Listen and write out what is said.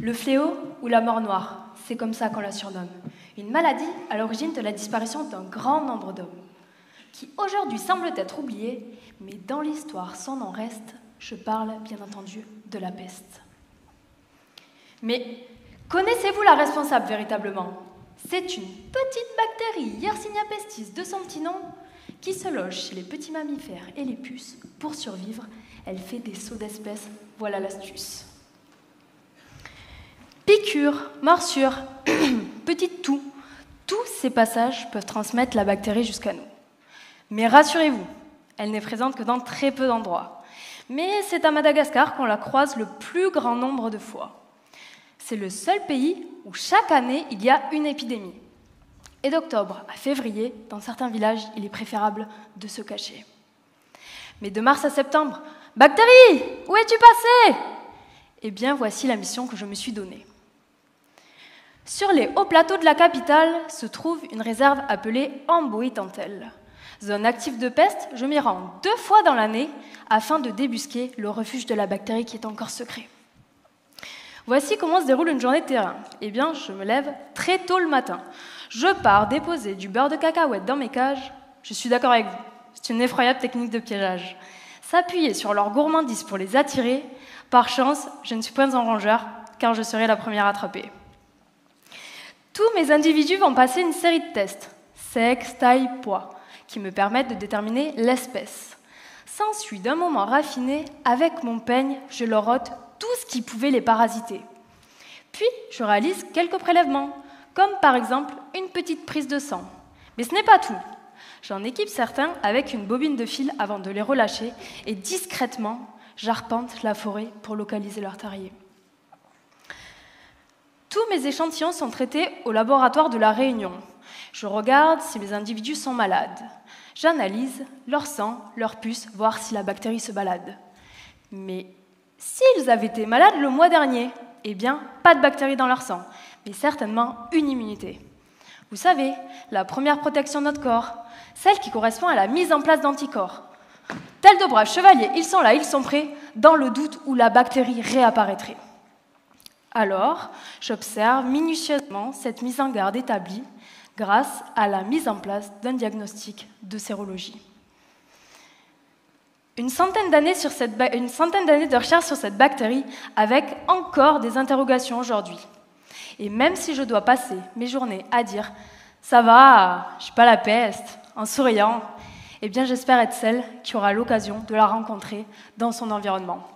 Le fléau ou la mort noire, c'est comme ça qu'on la surnomme. Une maladie à l'origine de la disparition d'un grand nombre d'hommes, qui aujourd'hui semblent être oubliés, mais dans l'histoire son nom reste. Je parle bien entendu de la peste. Mais connaissez-vous la responsable véritablement? C'est une petite bactérie, Yersinia pestis de son petit nom, qui se loge chez les petits mammifères et les puces. Pour survivre, elle fait des sauts d'espèces, voilà l'astuce. Piqûres, morsures, petites toux, tous ces passages peuvent transmettre la bactérie jusqu'à nous. Mais rassurez-vous, elle n'est présente que dans très peu d'endroits. Mais c'est à Madagascar qu'on la croise le plus grand nombre de fois. C'est le seul pays où chaque année il y a une épidémie. Et d'octobre à février, dans certains villages, il est préférable de se cacher. Mais de mars à septembre, bactérie, où es-tu passée? Eh bien, voici la mission que je me suis donnée. Sur les hauts plateaux de la capitale se trouve une réserve appelée Amboïtantelle. Zone active de peste, je m'y rends 2 fois dans l'année afin de débusquer le refuge de la bactérie qui est encore secret. Voici comment se déroule une journée de terrain. Eh bien, je me lève très tôt le matin. Je pars déposer du beurre de cacahuète dans mes cages. Je suis d'accord avec vous, c'est une effroyable technique de piégeage. S'appuyer sur leur gourmandise pour les attirer. Par chance, je ne suis pas un rongeur, car je serai la première attrapée. Tous mes individus vont passer une série de tests, sexe, taille, poids, qui me permettent de déterminer l'espèce. S'ensuit d'un moment raffiné, avec mon peigne, je leur ôte tout ce qui pouvait les parasiter. Puis, je réalise quelques prélèvements, comme par exemple une petite prise de sang. Mais ce n'est pas tout. J'en équipe certains avec une bobine de fil avant de les relâcher et discrètement, j'arpente la forêt pour localiser leur terrier. Tous mes échantillons sont traités au laboratoire de la Réunion. Je regarde si les individus sont malades. J'analyse leur sang, leur puce, voir si la bactérie se balade. Mais s'ils avaient été malades le mois dernier, eh bien, pas de bactéries dans leur sang, mais certainement une immunité. Vous savez, la première protection de notre corps, celle qui correspond à la mise en place d'anticorps. Tels de braves chevaliers, ils sont là, ils sont prêts, dans le doute où la bactérie réapparaîtrait. Alors, j'observe minutieusement cette mise en garde établie grâce à la mise en place d'un diagnostic de sérologie. Une centaine d'années de recherche sur cette bactérie avec encore des interrogations aujourd'hui. Et même si je dois passer mes journées à dire « ça va, je n'ai pas la peste », en souriant, eh bien j'espère être celle qui aura l'occasion de la rencontrer dans son environnement.